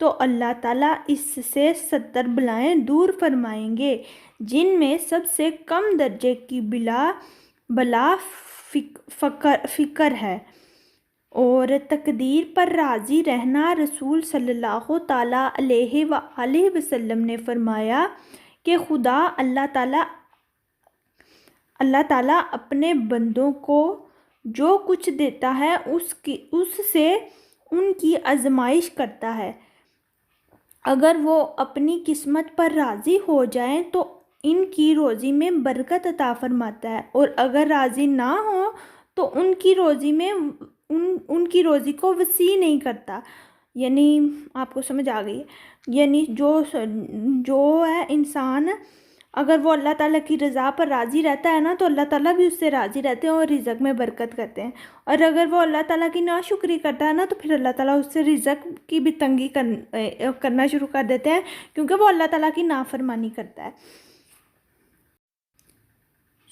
تو اللہ تعالیٰ اس سے 70 بلائیں دور فرمائیں گے، جن میں سب سے کم درجے کی بلا فکر ہے۔ اور تقدیر پر راضی رہنا، رسول صلی اللہ تعالیٰ علیہ وآلہ وسلم نے فرمایا کہ خدا اللہ تعالیٰ اپنے بندوں کو جو کچھ دیتا ہے اس سے ان کی آزمائش کرتا ہے۔ اگر وہ اپنی قسمت پر راضی ہو جائیں تو ان کی روزی میں برکت عطا فرماتا ہے، اور اگر راضی نہ ہو تو ان کی روزی کو وسیع نہیں کرتا۔ یعنی آپ کو سمجھ آ گئی ہے؟ یعنی جو ہے انسان، اگر وہ اللہ تعالیٰ کی رضا پر راضی رہتا ہے نا تو اللہ تعالیٰ بھی اس سے راضی رہتے ہیں اور رزق میں برکت کرتے ہیں، اور اگر وہ اللہ تعالیٰ کی ناشکری کرتا ہے نا تو پھر اللہ تعالیٰ اس سے رزق کی بھی تنگی کرنا شروع کر دیتے ہیں، کیونکہ وہ اللہ تعالیٰ کی نافرمانی کرتا ہے۔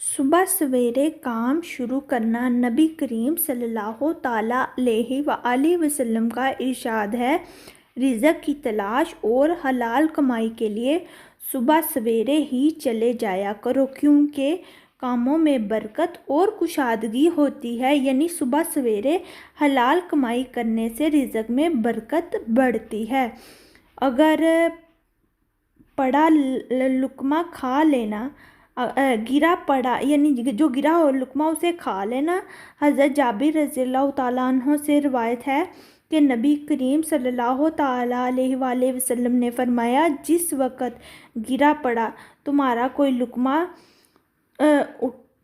صبح سویرے کام شروع کرنا، نبی کریم صلی اللہ تعالیٰ علیہ وآلہ وسلم کا ارشاد ہے، رزق کی تلاش اور حلال کمائی کے لیے صبح سویرے ہی چلے جایا کرو، کیونکہ کاموں میں برکت اور کشادگی ہوتی ہے۔ یعنی صبح سویرے حلال کمائی کرنے سے رزق میں برکت بڑھتی ہے۔ اگر پڑا لقمہ کھا لینا، گرا پڑا یعنی جو گرا ہو لقمہ اسے کھا لینا۔ حضرت جابر رضی اللہ تعالیٰ عنہ سے روایت ہے کہ نبی کریم صلی اللہ تعالیٰ علیہ وآلہ وسلم نے فرمایا، جس وقت گرا پڑا تمہارا کوئی لقمہ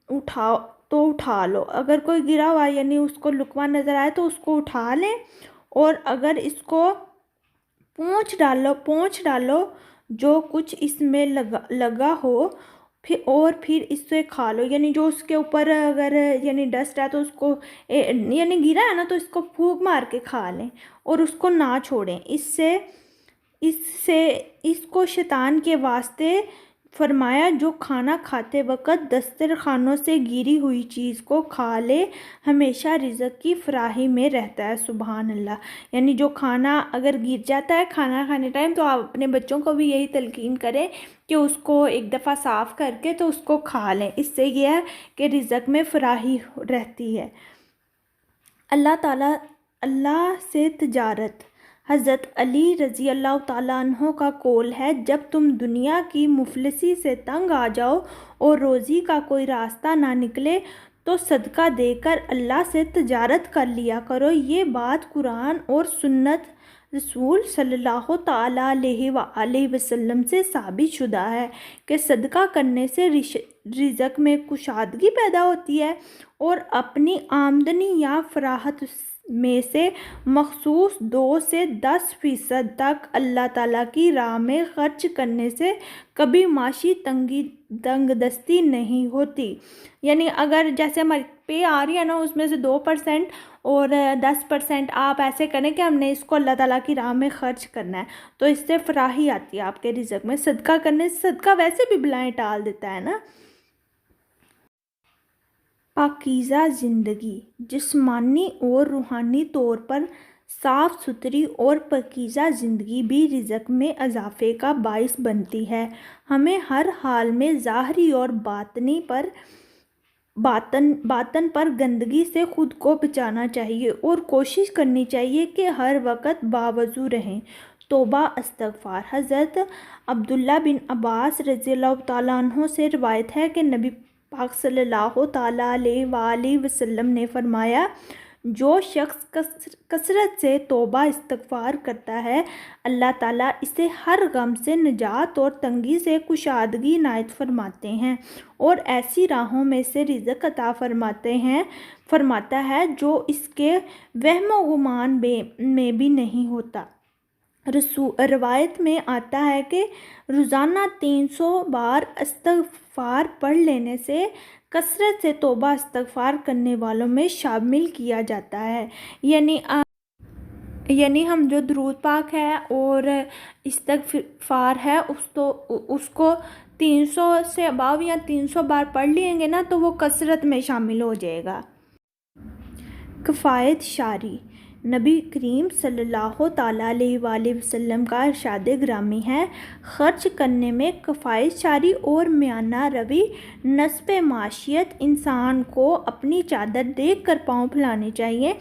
اٹھا لو۔ اگر کوئی گرا ہوا یعنی اس کو لقمہ نظر آئے تو اس کو اٹھا لیں، اور اگر اس کو پونچھ ڈالو جو کچھ اس میں لگا ہو، پھر اس سے کھا لو۔ یعنی جو اس کے اوپر اگر یعنی ڈسٹ ہے تو اس کو یعنی گرا ہے نا تو اس کو پھونک مار کے کھا لیں اور اس کو نہ چھوڑیں۔ اس کو شیطان کے واسطے فرمایا، جو کھانا کھاتے وقت دسترخوانوں سے گری ہوئی چیز کو کھا لے ہمیشہ رزق کی فراہمی میں رہتا ہے۔ سبحان اللہ۔ یعنی جو کھانا اگر گر جاتا ہے کھانا کھانے ٹائم، تو آپ اپنے بچوں کو بھی یہی تلقین کریں کہ اس کو ایک دفعہ صاف کر کے تو اس کو کھا لیں، اس سے یہ ہے کہ رزق میں فراہمی رہتی ہے۔ اللہ سے تجارت، حضرت علی رضی اللہ تعالیٰ عنہ کا قول ہے، جب تم دنیا کی مفلسی سے تنگ آ جاؤ اور روزی کا کوئی راستہ نہ نکلے تو صدقہ دے کر اللہ سے تجارت کر لیا کرو۔ یہ بات قرآن اور سنت رسول صلی اللہ تعالیٰ علیہ وآلہ وسلم سے ثابت شدہ ہے کہ صدقہ کرنے سے رزق میں کشادگی پیدا ہوتی ہے، اور اپنی آمدنی یا فراخت میں سے مخصوص 2 سے 10% تک اللہ تعالیٰ کی راہ میں خرچ کرنے سے کبھی معاشی تنگ دستی نہیں ہوتی۔ یعنی اگر جیسے ہماری پے آ رہی ہے نا اس میں سے 2% اور 10% آپ ایسے کریں کہ ہم نے اس کو اللہ تعالیٰ کی راہ میں خرچ کرنا ہے، تو اس سے فراہمی آتی ہے آپ کے رزق میں۔ صدقہ کرنے سے صدقہ ویسے بھی بلائیں ٹال دیتا ہے نا۔ پاکیزہ زندگی، جسمانی اور روحانی طور پر صاف ستھری اور پاکیزہ زندگی بھی رزق میں اضافے کا باعث بنتی ہے۔ ہمیں ہر حال میں ظاہری اور باطن پر گندگی سے خود کو بچانا چاہیے اور کوشش کرنی چاہیے کہ ہر وقت باوضو رہیں۔ توبہ استغفار، حضرت عبداللہ بن عباس رضی اللہ تعالیٰ عنہ سے روایت ہے کہ نبی پاک صلی اللہ تعالیٰ علیہ وآلہ وسلم نے فرمایا، جو شخص کثرت سے توبہ استغفار کرتا ہے اللہ تعالیٰ اسے ہر غم سے نجات اور تنگی سے کشادگی عنایت فرماتے ہیں، اور ایسی راہوں میں سے رزق عطا فرماتا ہے جو اس کے وہم و گمان میں بھی نہیں ہوتا۔ روایت میں آتا ہے کہ روزانہ 300 بار استغفار پڑھ لینے سے کثرت سے توبہ استغفار کرنے والوں میں شامل کیا جاتا ہے۔ یعنی ہم جو درود پاک ہے اور استغفار ہے اس کو 300 سے اباو یا 300 بار پڑھ لیں گے نا تو وہ کثرت میں شامل ہو جائے گا۔ کفایت شاری، نبی کریم صلی اللہ تعالیٰ علیہ وآلہ وسلم کا ارشاد گرامی ہے، خرچ کرنے میں کفایت شاری اور میانہ روی نصب معیشت۔ انسان کو اپنی چادر دیکھ کر پاؤں پھیلانے چاہیے۔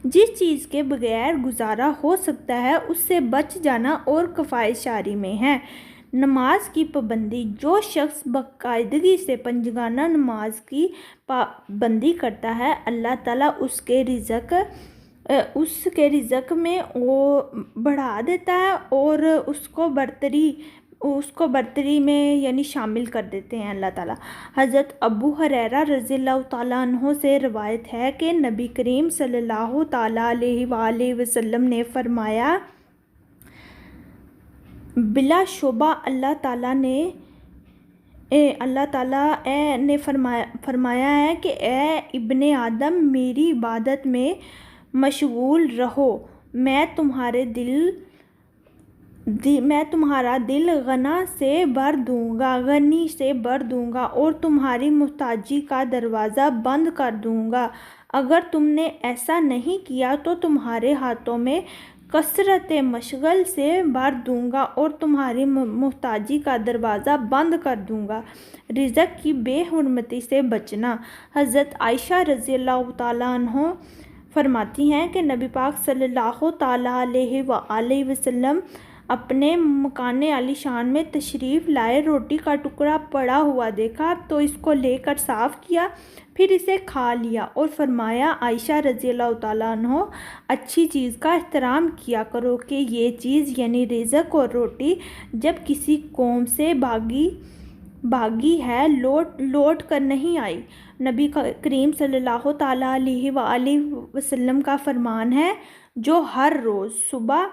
جس چیز کے بغیر گزارا ہو سکتا ہے اس سے بچ جانا اور کفایت شاری میں ہے۔ نماز کی پابندی۔ جو شخص باقاعدگی سے پنجگانہ نماز کی پابندی کرتا ہے، اللہ تعالیٰ اس کے رزق میں وہ بڑھا دیتا ہے اور اس کو برتری میں یعنی شامل کر دیتے ہیں اللہ تعالیٰ۔ حضرت ابو ہریرہ رضی اللہ تعالیٰ عنہ سے روایت ہے کہ نبی کریم صلی اللہ تعالیٰ علیہ وآلہ وسلم نے فرمایا، بلا شبہ اللہ تعالیٰ نے فرمایا ہے کہ اے ابن آدم، میری عبادت میں مشغول رہو، میں تمہارا دل غنی سے بھر دوں گا اور تمہاری محتاجی کا دروازہ بند کر دوں گا۔ اگر تم نے ایسا نہیں کیا تو تمہارے ہاتھوں میں کثرت مشغل سے بھر دوں گا اور تمہاری محتاجی کا دروازہ بند کر دوں گا۔ رزق کی بے حرمتی سے بچنا۔ حضرت عائشہ رضی اللہ تعالیٰ عنہ فرماتی ہیں کہ نبی پاک صلی اللہ تعالیٰ علیہ وآلہ وسلم اپنے مکان عالی شان میں تشریف لائے، روٹی کا ٹکڑا پڑا ہوا دیکھا تو اس کو لے کر صاف کیا، پھر اسے کھا لیا اور فرمایا، عائشہ رضی اللہ تعالیٰ عنہ، اچھی چیز کا احترام کیا کرو کہ یہ چیز یعنی رزق اور روٹی جب کسی قوم سے بھاگی ہے لوٹ کر نہیں آئی۔ نبی کریم صلی اللہ تعالیٰ علیہ وآلہ وسلم کا فرمان ہے، جو ہر روز صبح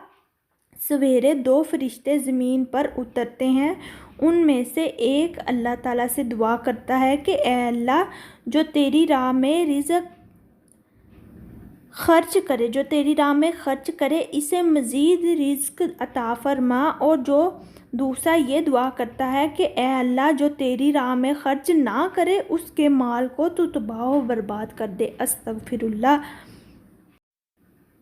سویرے 2 فرشتے زمین پر اترتے ہیں، ان میں سے ایک اللہ تعالیٰ سے دعا کرتا ہے کہ اے اللہ، جو تیری راہ میں خرچ کرے اسے مزید رزق عطا فرما، اور جو دوسرا یہ دعا کرتا ہے کہ اے اللہ، جو تیری راہ میں خرچ نہ کرے اس کے مال کو تو تباہ و برباد کر دے۔ استغفر اللہ۔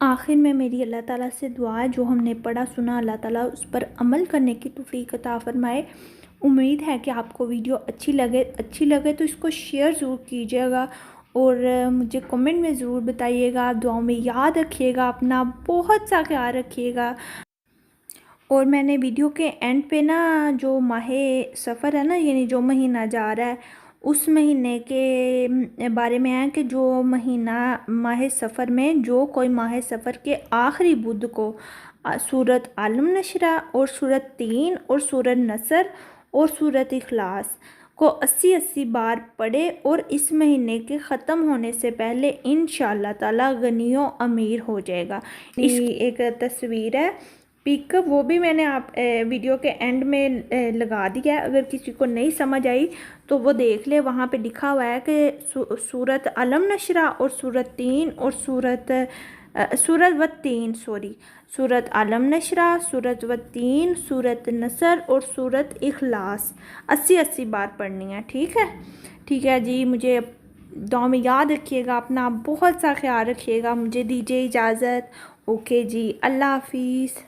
آخر میں میری اللہ تعالیٰ سے دعا ہے، جو ہم نے پڑھا سنا اللہ تعالیٰ اس پر عمل کرنے کی توفیق عطا فرمائے۔ امید ہے کہ آپ کو ویڈیو اچھی لگے تو اس کو شیئر ضرور کیجیے گا اور مجھے کمنٹ میں ضرور بتائیے گا۔ دعاؤں میں یاد رکھیے گا، اپنا بہت سا خیال رکھیے گا۔ اور میں نے ویڈیو کے اینڈ پہ جو ماہ سفر ہے یعنی جو مہینہ جا رہا ہے اس مہینے کے بارے میں ہے کہ جو ماہ سفر میں جو کوئی ماہ سفر کے آخری بدھ کو سورۃ عالم نشرہ اور سورۃ 3 اور سورۃ نصر اور سورۃ اخلاص کو 80 بار پڑھے اور اس مہینے کے ختم ہونے سے پہلے انشاءاللہ تعالی غنی و امیر ہو جائے گا۔ اس کی ایک تصویر ہے پک، وہ بھی میں نے ویڈیو کے اینڈ میں لگا دیا ہے، اگر کسی کو نہیں سمجھ آئی تو وہ دیکھ لے، وہاں پہ لکھا ہوا ہے کہ سورۃ عالم نشرہ اور سورۃ 3 اور سورۃ عالم نشرہ، سورۃ 3، سورۃ نصر اور سورۃ اخلاص 80 بار پڑھنی ہے۔ ٹھیک ہے جی، مجھے دعا میں یاد رکھیے گا، اپنا بہت سا خیال رکھیے گا۔ مجھے دیجیے اجازت۔ اوکے جی، اللہ حافظ۔